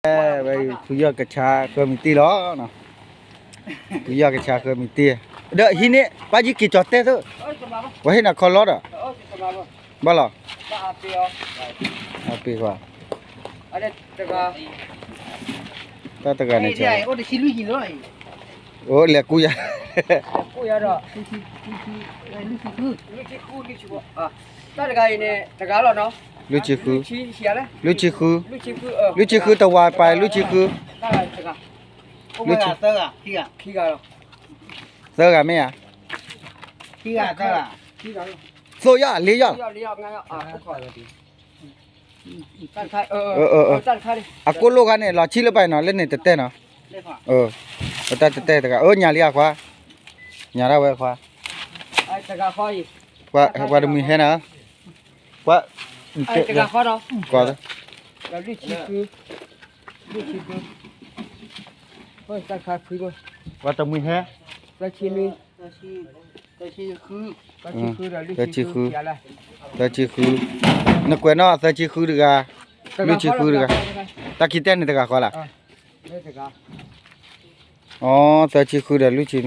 vậy bây giờ cái cha cơ mình ti đó nào bây giờ cái cha cơ mình ti đợi hi nè bao nhiêu kỳ chọt tê thôi vậy là con lót à bao lò à pi qua ta ta cái này chơi ô lẹ cùi à đó lu chi khư tàu vài bài lu chi khư giờ cả mấy à rồi à lý à à cô lô cái này là chi là bài nó lên này tết nó ta tết cả nhà lý à khoa nhà đâu vậy khoa qua được mình hết nữa qua qua đó đó qua tầm mình hết ta chi khư nó quen nó ta chi khư được à lu chi khư được à ta kia tên này ta gọi là ta chi khư được lu chi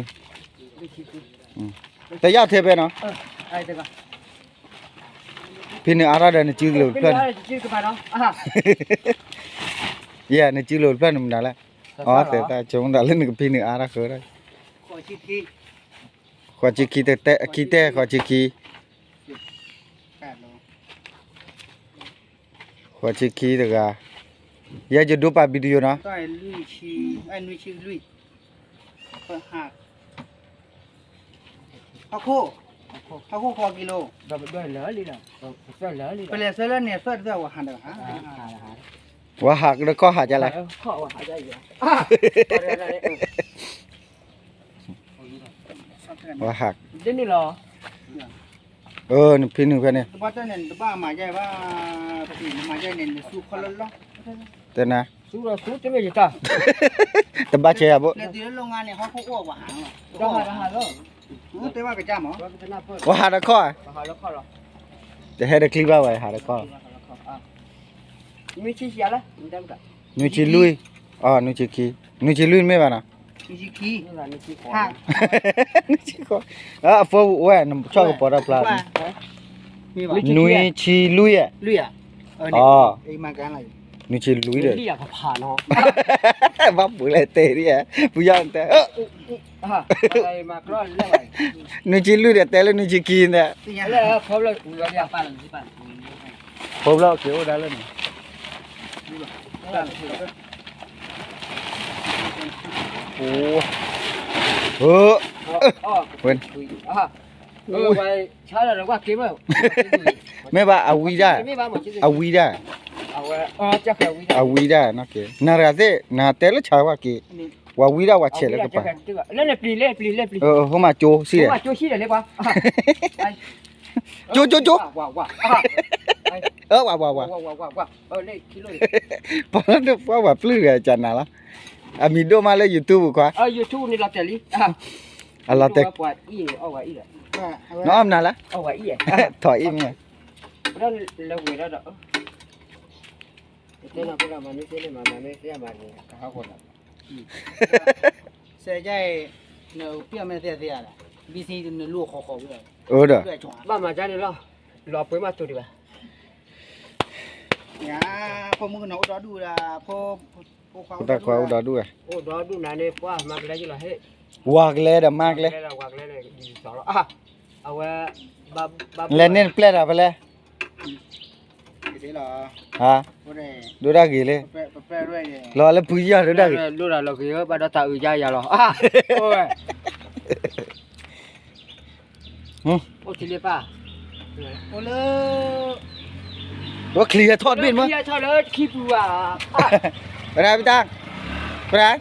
ta giao thế bên nó pin này ara đây này chưa lột phân yeah này chưa lột phân mình đã lại thế ta chúng đã lên được pin này ara khởi đây khỏi chỉ khi tệ khỏi chỉ khi được à giờ cho đúp video nó Aku kau kilo. Dapat dua lali dah. Lali. Pelesal ni sat dah wah dah. Wah hak dah kau hak jalan. Kau wah aja ya. Wah hak. Ini loh. Ni pin ni kan ni. Baca ni, depa majai ba, tapi majai ni su kalau loh. Tena. Su cuma je tak. Tempat saya bu. Nanti longan ni kau kau wah. Dah lo. Thế mà cái chạm hả? Wah hak dah kau. Dah ada klip apa hak dah kau. Ini sih siapa? Nuci lui. Nuci lui mấy bạn à? Nuci ki. Nuci kau. Phô uể nằm cho cái bọt plá. Nuci lui à? Lui à? Mà cái này. Nuci lui đấy. Lui à? Phá nó. Bắp bự lại tệ đi à? Bây giờ tệ. Mà cái này. Nuci lui đấy tệ là nuci ki nè. Là phô là udah apa lagi pan? Phô là kiểu đó lên. Quên. Vậy sao là nó qua kiếm rồi? Mấy bà awi ra. Chắc là awi ra nó kì. Na ra thế, na té nó chả qua kì. Awi ra qua chết là cái bà. Lên lên. Hôm mà chô xí à? Chô xí là lên qua. Chô. Wow. Wow. Đây kilo. Bỏ nó phá bà plư rồi chẳng nào là. Mình đô mà lên YouTube quá. YouTube ni là teli. Là tệ. Nó âm nào là? Thổi im nha. Đó là quỷ đó đó. Thế nào cũng là mà thế này mà thế mà hao còn. Sẽ chạy nó bia men thế là. BC nó lùa khó vậy. Đó. Ba mà chạy đi lo bới mà tôi đi ba. Dạ, phô mua nấu đó đủ là phô ta khoa đó đuôi. Đó đủ này này quá mà cái đấy là hết. Wag le da mag le. Wag le đi đó. Ba lên nên play ra vậy. Thế là Đồ ra gì le. Lo là bùi giờ đồ ra gì. Đồ là lo gì ba đã tạo ra giờ rồi. Ô chỉ liệp à. Ô lơ. Đồ clear thoát bên mà. Clear thoát lơ khi bùa à. Ra bên ta. Ra.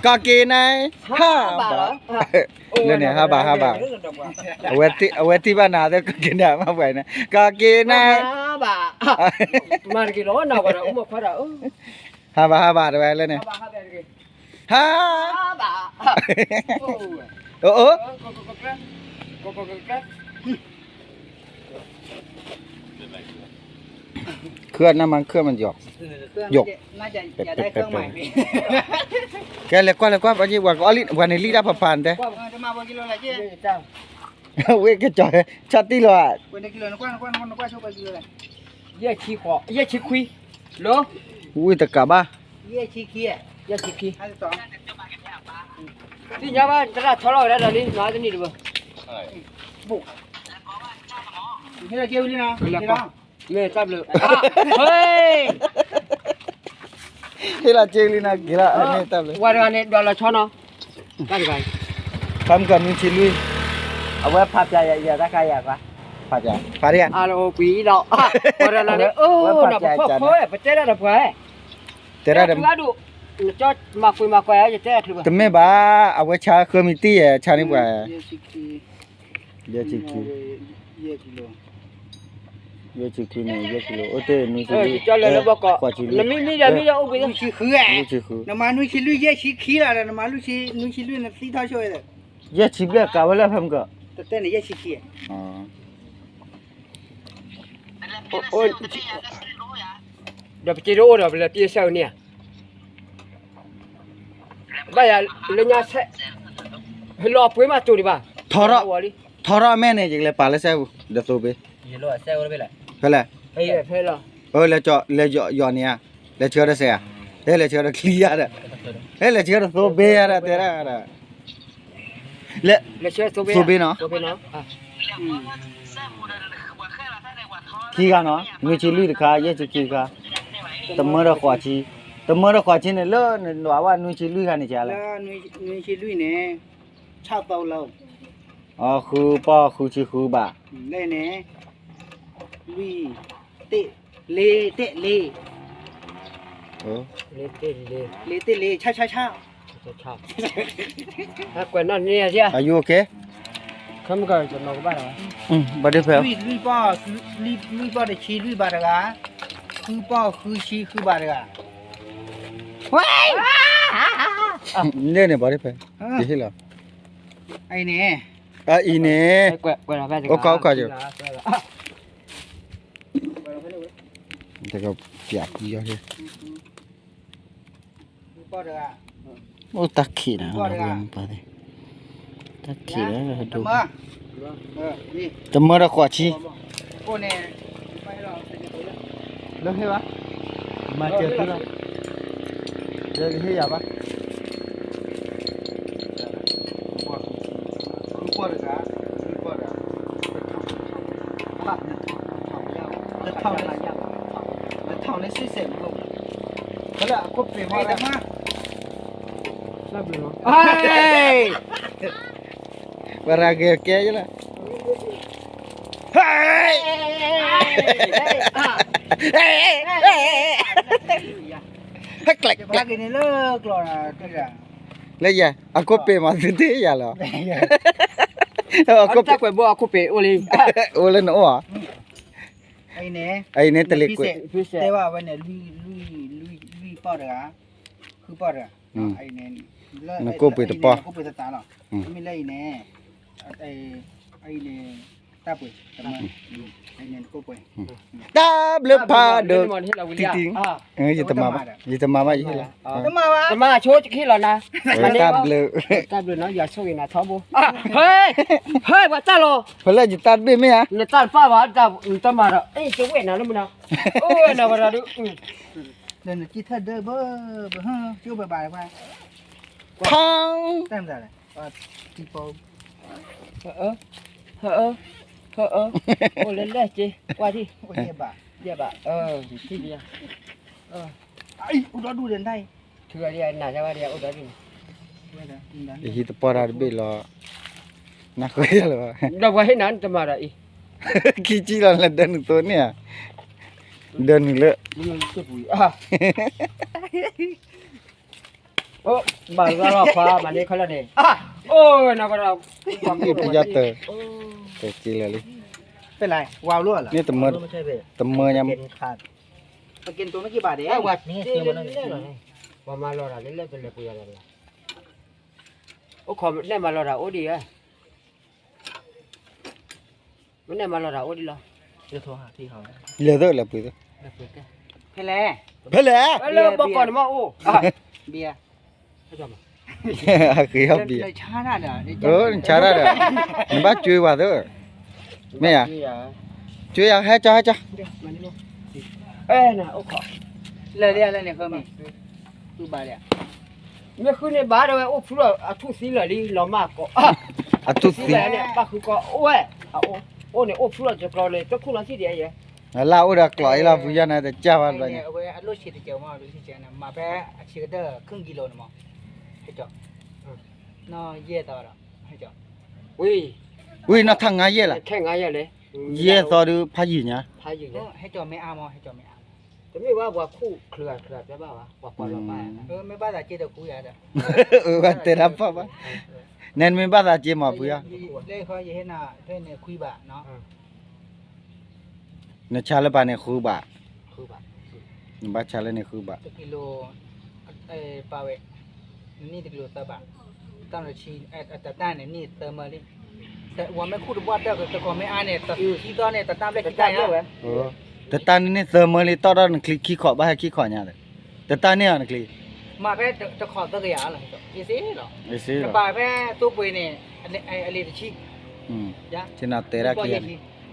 Cà kê này 5 bạc. Lên này 2 bạc. Ở tí ba nào đấy cái nào mà vậy nè. Cà kê này 2 bạc. Mà cái đó nào gọi là một khoa đó. 2 bạc rồi lên này. 2 bạc. เครื่องน้ำมันเครื่องมันหยอก ยก น่าจะอย่าได้เครื่องใหม่พี่ แกเลยกว่าปะจีว่าก็อลิวันนี้ลีดาผ่านแต่ จะมากี่โลละเจ๊ จ้า เว้ยก็จ่อยชัดติโลอ่ะ วันนี้กิโลนึกว่าชอบไปกิโลละ เย่ขี้ขอเย่ขี้คุยโล อุ้ยตะกะบ้า เยี่ยชีเคีย เย่ขี้ขี้ 52 ที่ยาบ้านตลาดทอล์ได้นี่น้อยตัวนี้ดูบ่ บุกนี่เราเกี่ยวนี่นะนี่นะ เม่ตับเลยเฮ้ย เฮลาเจลีนากิลาอันนี้ตับเลย วันนี้ดอลลาร์ช้อนเนาะกันกัน ทำกันมีชิลุย เอาไว้พับใจอย่าตะกายอยากละ พาจ้ะพาเรีย อาโลปีดอกวันนั้นโอ้น่ะพ่อพ่อไปเจ๊ได้น่ะพ่อ แต่ละเดม ลาดูจอดมาคุยมาแควจะเจ๊ถือบ่ แต่ไม่บ้าเอาไว้ชาเคอร์มิตี้อ่ะชานี่กว่า เยี่ยชีคี เยอะจิกิ เยี่ยกิโล เยอะจิกิเนี่ยเยอะกิโลโอเตมี เออจอดเลยแล้วบอกก็แล้วมีจะอุป ลุชีคือแอะ มีจิคือ น้ำมันลุชีลุยเยี่ยชีคีละน้ำมันลุชีลุยน่ะสีเท่าช่วยเลย เยอะจิเบกะวะละเพิ่มก็ แต่เต้นเนี่ยเยี่ยชีคี อ๋อ โอ้ยเดี๋ยวไปจีโร่เดี๋ยวไปตีเซลเนี่ยบ่อย่าเลยเนี่ยให้รอปุ้ยมาจูดิบ่า ทอระแม่เนี่ยจิเลยปาเลเซวเดโซเบ ยีโร่เซลไปเลย เฮ้ย เฮ้ยเฮ้ยล่ะ เออle yoเนี่ยleเชื่อได้เสียเฮ้ยleเชื่อได้เคลียร์เฮ้ยleเชื่อได้โซเบอะเตระle แล้วเชื่อโซเบ โซเบเนาะ โซเบเนาะอ่ะ ขี้กันเนาะมีชิลุยค่ะเยอะจิกิค่ะตะมระขวาชีเนี่ยเลอะว่านุชิลุยค่ะนี่จ้ะ แล้ ละ วลุชีลุยเนี่ยชาวเตาเรา อ๋อคือป้อคือชิคือบ่า ได้เนี่ยลุยเตะเลเตะเล เออ เลเต้เล เลเตะเลช่า ชอบถ้ากวนนั่นเนี่ยเสีย Are you okay คำก็จะนอกบ้านเหรอ บ่ได้เพิ่ม ลุยป้อลุยป้อได้ชีลุยบาดกาคือป้อคือชีคือบาดกา เนี่ยบ่ได้เพิ่มดิเหรอ ไอ้เนี่ย อ่ะอีเนี่ย กวนอะไร โอเคอยู่แต่ก็เปียกเยอะเลย คือป้อดกา โอ้ตักขี้นะเราลงไปดิตักขี้แล้วดู มานี่ ตะมระขวาชี โอ้เนี่ยไปรอ แล้วเฮ้ยวะมาเจอตัวแล้วเจอเฮ้ยอ่ะปะ คือป้อดกาคือป้อดกาแล้วเท่านั้นแล้วเท่านั้นสิเสร็จลูกแล้วล่ะก็เปลี่ยนมาแล้วมา รับเลยเนาะเฮ้ย Barage ke aja lah. Hai. Hek lek. จะพากินนี่เลิกหรอนะที่ละ Lah ya, aku pe masih tu ya lah. ก็ Aku จะกวนบ่aku pe oli oleh no ah. ไอ้เนี่ย Ai ni telik พิ ku. เศษแต่ว่าวันเนี่ยลุยป้อดกาคือป้อดกาไอ้เนี่ยกูเปิดตาหรอไม่ไล่แน่ไอ้เนี่ยตาปุ๋ยทำไมไอ้เนี่ยกูปุ๋ย Dah belum pada. ting ting Kita mama. Kita mama je lah. ทำไมวะ มาโชว์ขี้แล้วนะ Tak belum. ตาบเลยนะอย่าโชว์นะท้อบ่เฮ้ยเฮ้ยว่าจ้าโล Pala je tak be me ah. เนี่ยตาฟ้าว่าจ้าตามาละเอ้ยจะเว้นนะแล้วมึงนะโอ้ยนะว่าดู เดินจีเธอเดินเบ้อฮะชิวบ่ายๆไป Pang. ตั้งแต่ไหนจีโป เออโอ้เล่นเล่จีว่าที่ โอ้ยบ่า เดี๋ยวบ่ที่เดียว ไอ้อุดรดูเดินได้ ถือเดียวน่าจะว่าเดียวอุดรนี่ Kita parar be lah. Nak kaya lah. เราไว้ให้นั้นจะมาละอี Kicil lah dan tu ni ah. Dan le. มึงจะปุ๋ยโอ้บางก็รอบฟ้ามันนี่เขาละเนี่ยโอ้ยนะก็เรา Itu jatuh. Kecil lah. เป็นไรวาวรั่วเหรอ Ni temer ไม่ใช่เบ้ temernya เป็นขาดมากินตัวไม่กี่บาทเอง ไอ้วัดนี่คือมันว่ามาลอระเล่นเป็นเลยปุยอะไรล่ะโอ้ขอได้มาลอระโอ้ดีอ่ะมันได้มาลอระโอ้ดีเหรอ จะโทรหาพี่เขา le tu lah pu tu. เพล เพลแหละ แล้วบอกก่อนมาโอ้ เบียร์ ให้จำมา คือเอาเบียร์ เลยช้าหน้าเด้อ ชาระเด้อมันบ้าช่วยว่าเด้อแม่อะช่วยให้จ้าจ้า มานี่ลูกเอ้น่ะโอ้ขอ เลยเนี่ยก็มีดูบาเลย เมื่อคืนในบ้านเราโอ้พูดอ่ะทุสีเลยดิเรามากก็ อะตุ สี สิ เลยเนี่ยป้าคือก็โอ้ยอ่ะโอ้เนี่ยโอ้พูดจะกรอเลยจะคุณละที่เดียวยัง ลาอุดากลอยลาผู้ยานะแต่จ้าว่า เนี่ยเอาไว้อัดรถฉีดเจียวมาดูที่เจียวนะมาแพ้ฉีดเด้อครึ่งกิโลนะมั้งให้จอน้อเย่ต่อละให้จอ อุ้ย อุ้ยน่าทางงาเย่ล่ะ แค่ไงอ่ะเลย เย่ซอดูพายิญะ พายอยู่เนี่ย ให้จอไม่เอามั้งให้จอไม่เอา แต่ไม่ว่าคู่เครือใช่ป่าววะว่าปอลบ้า ไม่บ้าแต่เจียวกูอย่าเด้อ ว่าแต่รับป่ะแน่นไม่บ้าตาเจมาผู้ยา เลยเขาเห็นน่ะเพื่อนเนี่ยคุยบ่เนาะ นะชาละบาเนี่ยคือบ่า คือแบบ บ้าชาละเนี่ยคือบ่า กิโลปาเวนี่กิโลตะบะตั้งแต่ชีแต่ต้านเนี่ยนี่เติมมาดิแต่ว่าไม่คู่ดูว่าเด้อแต่ก็ไม่อ่านเนี่ยแต่ที่ตอนเนี่ยแต่ตามเลขที่ได้นะ เออแต่ตานี่เสมอเลยตอดนคลิกขี้ขอบ้าให้ขี้ขอเนี่ยเลยแต่ตาเนี่ยนะคลิก มาแพ้จะขอตะกยาเหรอยี่สิหรอ ไอ้สิ จะปาแพ้ตู้ปุยเนี่ยอะไรชียะ ฉันเอาเตระเกียน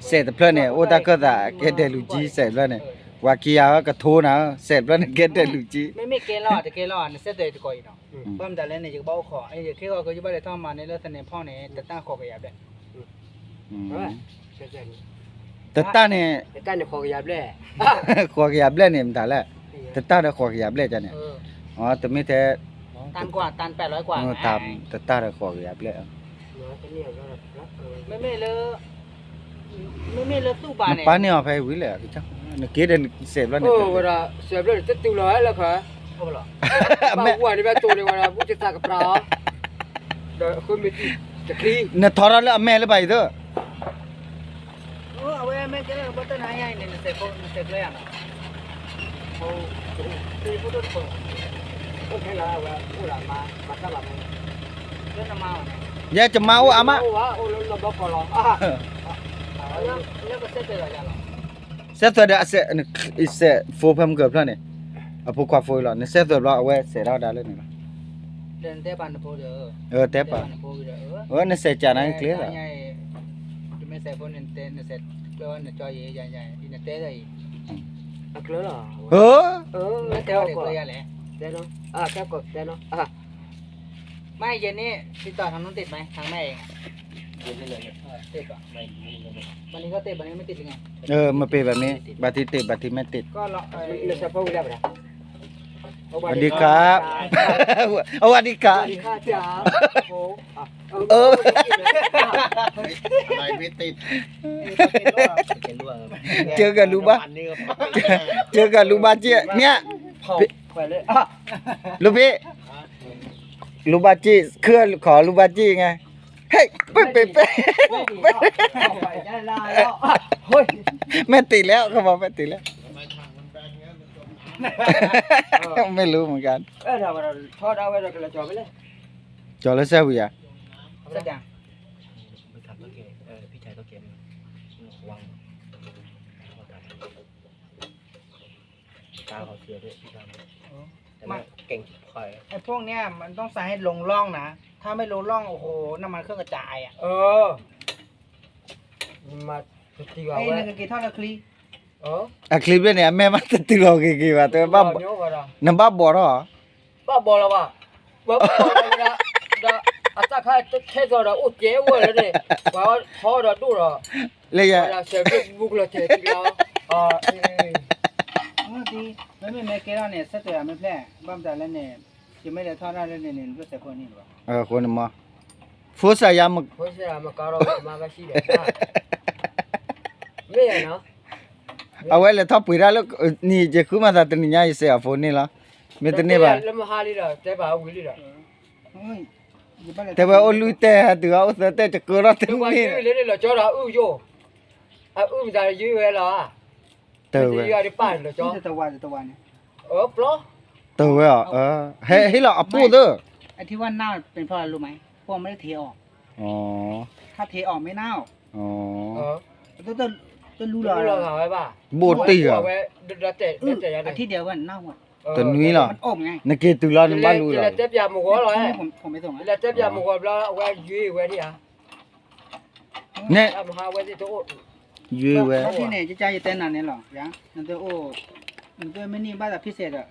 เสร็จเพลินเนี่ยโอตาก็ตาเกเดลูจีเสร็จแล้วเนี่ยว่ากี้ยาก็โทนะเสร็จแล้วเนี่ยเกเดลูจี ไม่เกล้อแต่เกล้อเนี่ยเสร็จเลยจะก่อยเนาะเพิ่มแต่แล้วเนี่ยจะเบาขอไอ้เกี่ยวกับยุบเลยท่องมาในเรื่องเสน่ห์พ่อเนี่ยแต่ตั้งขอกระยาแบบ ใช่ใช่ แต่ตาเนี่ย แต่การเนี่ยขอกระยับเลย ขอกยับเล่นเนี่ยมันตาแล้วแต่ตาเนี่ยขอกยับเล่นจ้ะเนี่ยอ๋อแต่ไม่แต่ ตันกว่าตัน800กว่า ตามแต่ตาเนี่ยขอกยับเล่น ไม่เลยตู้บา มัน เนี่ย ป้าเนี่ยเอาไปวิ่งเลยพี่จังเนี่ยเกเดเสร็จแล้ว โอ้ เนี่ย เวลาเสียบเลยจะติวเลยแล้วค่ะ เขาบอก บ้าวัวนี่แบบตัวนี่เวลาผู้จัดการกับเราเดี๋ยวคุณมีจะคลี เนี่ยทอร์แล้วแม่เลยไปเถอะ เอาไว้แม่จะได้บัตรนายใหญ่เนี่ยเสร็จก็เสร็จเลยอ่ะเขาตีผู้ต้นคน โอเคแล้วว่าผู้หลานมาสลับ เรื่องน้ำมัน ยายจะมาว่าอามา โอ้ว่าโอ้เราบอกก่อนหรอแล้วก็เสร็จเลยจ้ะหรอ เสร็จตัวเดียวเสร็จอีเสร็จโฟเพิ่มเกือบแล้วเนี่ยเอาพวกควาโฟแล้วเนี่ยเสร็จตัวเราเอาไว้เสร็จแล้วได้เลยเนี่ย เดินเตะปันโพเด้อ เตะป่ะ โพเด้อ เนี่ยเสร็จจานนั้นเคลียร์แล้ว ใหญ่จะไม่ใส่พวกนั้นเตะเนี่ยเสร็จก็เนี่ยจอยใหญ่ๆเนี่ยเตะได้ อ่ะเคลียร์หรอ เออ ไม่เตะเด็กเลยอ่ะแหละ เต้นเนาะแค่กดเต้นเนาะ ไม่เย็นนี้ติดต่อทางนู้นติดไหมทางแม่เองติดป่ะวันนี้ก็ติดวันนี้ไม่ติดยังไง มาเป็นแบบนี้บาทีติดบาทีไม่ติด ก็รอ เราจะพูดได้ปะ สวัสดีครับสวัสดีครับ สวัสดีค่ะจ๋าโอ้ อะไรไม่ติด เจอกันรู้ปะเจอกันรู้ปะเจ๊เนี่ย เผาไปเลย ลูกพี่ลูกบาจีเคลื่อนขอลูกบาจีไงเฮ้ยเป๊ะเป๊ะเป๊ะ ได้ลาแล้วเฮ้ย แม่ติดแล้วเขาบอกแม่ติดแล้ว ทำไมทางมันแบนเงี้ย ไม่รู้เหมือนกัน เราทอดเอาไว้เราก็จอไปเลย จอแล้วแซวอย่า แสดง ไปทำตัวเกมพี่ชายตัวเกมวางตาเขาเสียด้วยพี่ชายแต่มันเก่งชิบหาย ไอ้พวกเนี้ยมันต้องใส่ให้ลงร่องนะถ้าไม่ลงร่องโอ้โหน้ำมันเครื่องกระจายอ่ะ มาตีว่า ไอ้ ไว้ นั่นกี่เท่าละคลี อะคลิปเนี่ยแม่มาติดหลอกกี่ว่าแต่บ้าน้ำบ้าบ่อหรอ บ้าบอแล้วว่ะบ้าบอแล้วนะอาจารย์ข้าแค่ตัวเราอุดเจ้าเลยเนี่ยว่าพอเราดูเรา เลยอ่ะ เราเสียเฟซบุ๊กเราเจอที่เราดีไม่แม่เกล้าเนี่ยเสร็จไม่แพ้บ้ามแต่แล้วเนี่ยจะไม่ได้ทอดได้แล้วเนี่ยก็ใส่พวกนี้หรอ คนมาฟูสายาม เพราะฉะนั้นมาการเรามาก็ชีเด็ดไม่เนาะ เอาไว้เลยท็อปปุ๋ยได้แล้วนี่จะคือมาตัดนี่ยายเสียโฟนนี่ละไม่ตัดนี่บ่า แล้วมาหาลีละแต่บ่าวิลีละ แต่ว่าโอลุยแต่ตัวเอาแต่จะเกิดอะไร ดูว่า นี่ ยืดเลยละจ้าเราโยมันจะยืดเวลา เตอ ยืดอะไรป่านละจ้า ตะวันเนี่ย ปลอ เตออ่ะให้เราเอาปูเด้อ ไอ้ที่ว่าเน่าเป็นเพราะอะไรรู้ไหมพวกไม่ได้เทออก อ๋อ ถ้าเทออกไม่เน่า อ๋อ ตัว จะรู้ รู้ หร เรา อ หาไว้ป่ะ โบตีอ่ะ ไว้เดี๋ยวเตะ อาทิตย์เดียวกันเน่าหมด ตัวนี้เหรอ มันอมไง นักเกตุลานึบ้านรู้เหรอ เจ็บยาหมูหัวเลย ผมไปส่ง เวลาเจ็บยาหมูหัวแล้วเอาไว้ยื้อไว้ที่อ่ะ เนี่ย เอามาไว้ที่โต๊ะ ยื้อไว้ ที่ไหนจะจ่ายเต้นนานเนี่ยหรอยังนั่นตัวโอ้นั่นตัวไม่นี่บ้านแต่พิเศษอ่ะ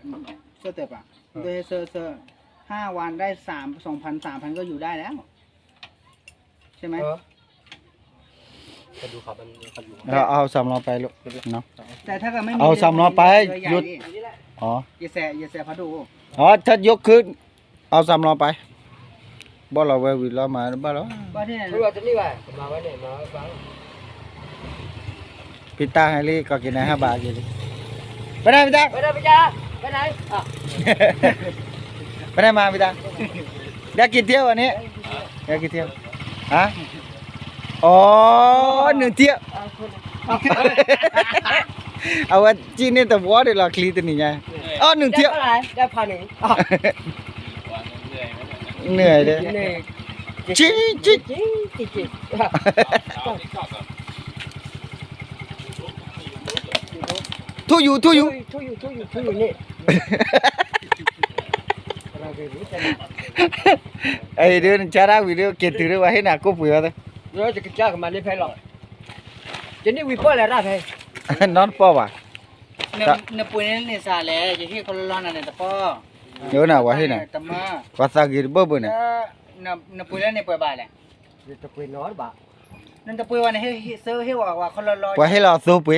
เสื้อเต๋อป่ะตัวเสื้อ5 วันได้2,000 3,000ก็อยู่ได้แล้วใช่ไหม จะดูขับมันขับอยู่ เอาสำรองไปลูกเนาะ แต่ถ้าเกิดไม่มี เอาสำรองไปหยุด อ๋อ อย่าแสพอดู อ๋อถ้ายกขึ้นเอาสำรองไปบ่เราไว้วิลามาบ่เรา ว่าที่ไหน รู้ว่าจะนี่ไงมาไว้เนี่ยมาฟัง พิตาให้ลีก็กินได้5 บาทกินไปไหนพิตา ไปได้ไปจ้าไปไหนอ่ะ ไปไหนมาพิตาอยากกินเที่ยววันนี้อยากกินเที่ยวฮะอ๋อ1 เที่ยวเอาว่าจีนนี่แต่วัวเดี๋ยวเราคลีตัวนี้ไงอ๋อ1 เที่ยว ได้พันหนึ่ง เหนื่อยเลย นี่ จิ๊ จิ๊ จิ๊ จิ๊จิ๊ ทุอยู่ ทุอยู่นี่ ไอ้เดือนชาราวิดีโอเก็บถือไว้ให้หนักก็เปลือยเลย rồi thì cái cha của mình đi phải lọ chính đi wipo là ra phải นอนป้อว่ะ เนี่ยปุยเนี่ยซาเลยจะที่คนร้อนอะไรแต่ป้อ เดี๋ยวน่ะว่าให้น่ะ แต่มา ภาษากิรบ่บ่น่ะ เนี่ยปุยเนี่ยปุยบ่ายแหละ thì tôi quên nói bà นั่นแต่ปุยวันนี้ให้เซอร์ให้ว่าคนร้อน ว่าให้เราสู้ไป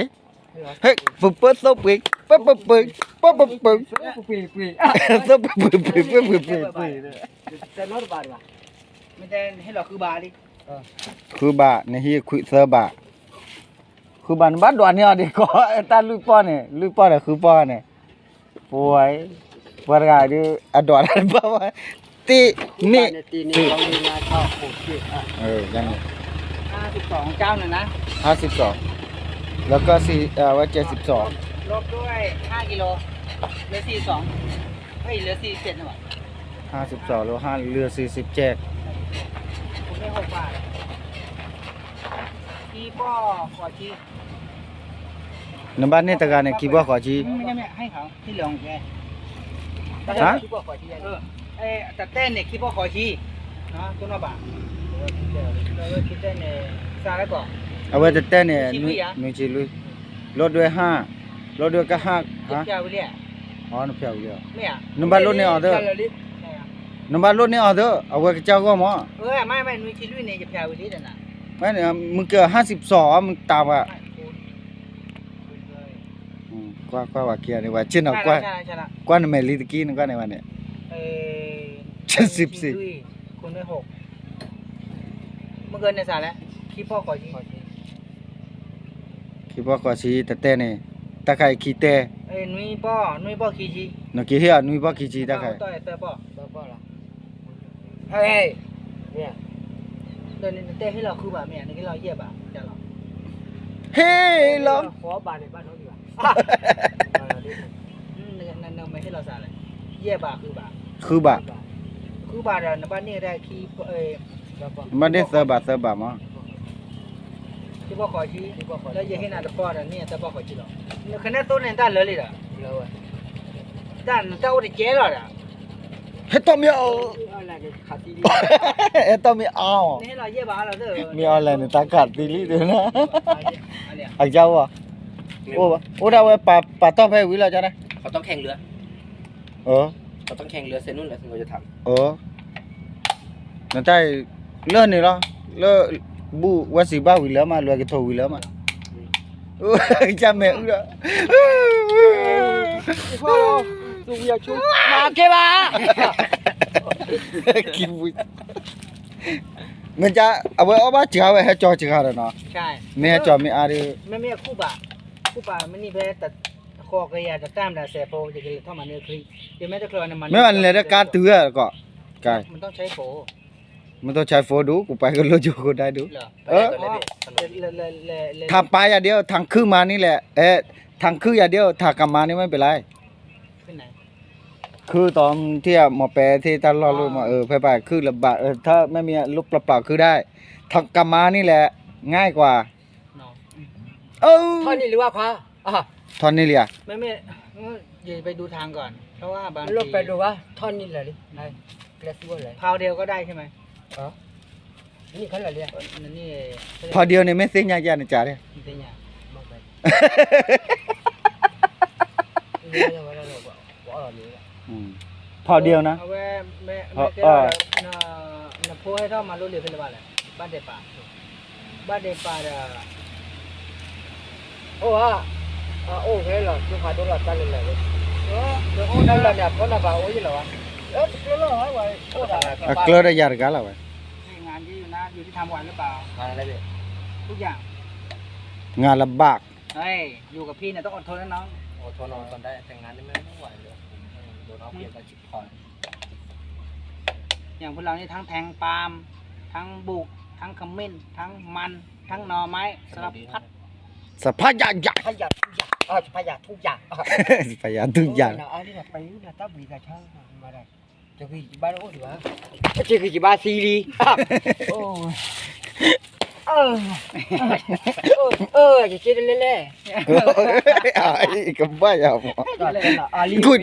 เฮ้ยปุ๊บปุ๊บสู้ไปปุ๊บปุ๊บปุ๊บปุ๊บปุ๊บปุ๊บ quên สู้ปุ๊บปุ๊บปุ๊บปุ๊บปุ๊บปุ๊บ sẽ nói bà bà ไม่ได้ให้เราคือบาดิ คือบะในที่คุยเซอร์บะคือบ้านบ้านดวนเนี่ยดิก็ตาลุยป้อเนี่ยลุยป้อเนี่ยคือป้อเนี่ยป่วยปวดกายดิอดอนป้อว่าตีนี่ thì này con đi ra cho khổ chuyện à ยังนี่ 52เจ้าน่ะนะ 52แล้วก็4ว่า72 ลบด้วย5กิโลเหลือ42เฮ้ยเหลือ47นะวะ 52แล้ว5เหลือ40แจก ผมได้6 บาทที่ป้อขอชี้ ในบ้านนี่ตะการเนี่ยคิดว่าขอชี้ ไม่ใช่ให้เขาที่เหลือของแก ฮะ chú bảo khỏi đi เอ้แต่เต้นเนี่ยคิดว่าขอชี้นะตัวน่ะบาทเราคิดเต้นเนี่ยซาแล้วก่อน เอาไว้แต่เนี่ย ชี้ลุยอะ นุยชี้ลุยลดด้วย5ลดด้วยก็5 เก็บ ฮะ ยาวไปเรื่อย อ๋อนึกเพียวเดียว ไม่อ่ะ นำบ้านรถเนี่ยเอาเด้อ นำบ้านรถเนี่ยเอาเด้อเอาไว้กับเจ้าก็หมอ ไม่นุ้ยชี้ลุยเนี่ยจะแพรวไปเรื่อยน่ะ ไม่เนี่ยมึงเกือบ52มึงตามอ่ะกว่าว่าเกียร์นี่ว่าชิ้นเอากว่า ใช่ละ กว่าในแมลีตะกี้นึงกว่าในวันเนี่ย คุณได้6เมื่อเกินในสารแล้วคิดพ่อขอชี้ คิดว่าขอชี้แต่เนี่ยตะไคร้ขี้แต่ นุ้ยป้อขี้ชี้ นกขี้เหี้ยนุยบ่ขี้ชี้ตะไคร้ ต่อยแต่ป้อ bao là ê nè เดินเต้ให้เราคือแบบเนี่ยนี่เราเยียบอ่ะเดี๋ยวเรา เฮ้ลอง khó bà này bắt nó đi bà นั่นไม่ให้เราสารเลยเยียบอ่ะคือแบบ คือบะ คือบาร์ในบ้านนี่ได้คีมันได้เซอร์บะมั้ง ที่พ่อขอชี้แล้วยังให้นาตะป้อเนี่ยตะป้อขอชี้หรอคะแนนต้นเนี่ยด้านเลยเลยอ่ะ lâu rồi ด้านเจ้าได้เจ๊หรออ่ะ เฮ็ดต้องมีเอา là cái khát đi เฮ็ดต้องมีเอา นี่ให้เราเยียบอ่ะเราเด้อ มีเอาอะไรในตากัดตีลี่ด้วยนะอักเจ้าอ่ะโอ้ดาวปลาต้องไปวิลาจ้ะนะ เขาต้องแข่งเรือ เออ เขาต้องแข่งเรือเซนุ่นแล้วถึงเราจะท นั่นใต้เลื่อนนี่เหรอเลื่อบูว่าสิบ้าวิลามาเรือกิโทวิลามาจำแม่อึด ำพ่อดูอย่าชุบมาเก็บมา กินบุยมันจะเอาไว้เอาบ้าจิกาไว้ให้จอจิกาแล้วเนาะ ใช่ ไม่ให้จอมีอารี ไม่มีคู่บ่ามันนี่แพ้แต่คอกระยาจะตามแต่เสพโฟจะกินเท่ามันเนื้อครีเดี๋ยวแม้แต่คลอน้ำมัน ไม่วันเลยได้การเตือก็กาย มันต้องใช้โฟ มันต้องใช้โฟดูกูไปก็รู้อยู่กูได้ดู เหรอ เออ เลย ทางไปอย่างเดียวทางขึ้นมานี่แหละทางขึ้นอย่างเดียวทางกลับมานี่ไม่เป็นไร ขึ้นไหน คือตอนที่หมอแปรที่ท่านเล่าเรื่องมาไปคือลำบากถ้าไม่มีลูกเปล่าๆคือได้ทางกลับมานี่แหละง่ายกว่า เนาะ ท่อนนี้หรือว่าขวาทอนนี่เลยอ่ะ ไม่อย่าไปดูทางก่อนเพราะว่าบาง ล ที งไปดูว่าท่อนนี้เลยไอ้เกลือตัวเลย พาวเดียวก็ได้ใช่ไหม นี่เขาเลย นี่ พอเดียวเนี่ยไม่เสียยากนะจ๊ะเนี่ย นี่เป็นไง มองไปนี่ยังไม่ได้เลยว่าอะไรนี่ พอเดียวนะ เอาไว้แม่เจ้าน่ะพูดให้เท่ามารู้เรียนเป็นบ้านอะไรบ้านเดป่าบ้านเดป่าโอ้โอ้เฮ้ยเหรอคือพาตัวเราตั้งเลยเดี๋ยวโอ้นั่นแหละเนี่ยคนละบ่าวโอ้ยเหรอวะเอ๊ะเกลือเหรอวะโอ้ได้ เกลือได้ยากกันแล้วเว้ย งานที่อยู่นะอยู่ที่ทำไหวหรือเปล่า อะไรเนี่ย ทุกอย่าง งานลำบาก เฮ้ยอยู่กับพี่เนี่ยต้องอดทนนะน้อง โอ้ทนนอนตอนได้แต่งงานนี่ไม่ไหวเลยโดนเอาเปรียบกันชิบหาย อย่างพวกเรานี่ทั้งแทงปาล์มทั้งบุกทั้งขมิ้นทั้งมันทั้งหน่อไม้สารพัด สภาพยาก พยาทุกอย่างพยาทุกอย่าง พยายามทุกอย่าง อันนี้ไปนะตั้งบีกระช่างมาได้จะคือบ้านโอ้ดีวะจะคือบ้านซีรีโอ้จะคิดเล่ๆ อีกบ้าอย่าหมอ อาลีคุย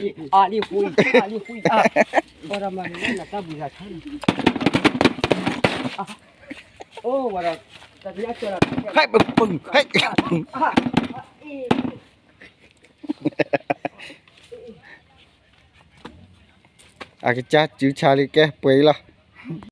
พอทำมาเนี่ยนะตั้งบีกระช่างโอ้วันละแต่ที่เจอ ให้ปึ้งให้อากิจ้าจิ๋วชาลีแกป่วยละ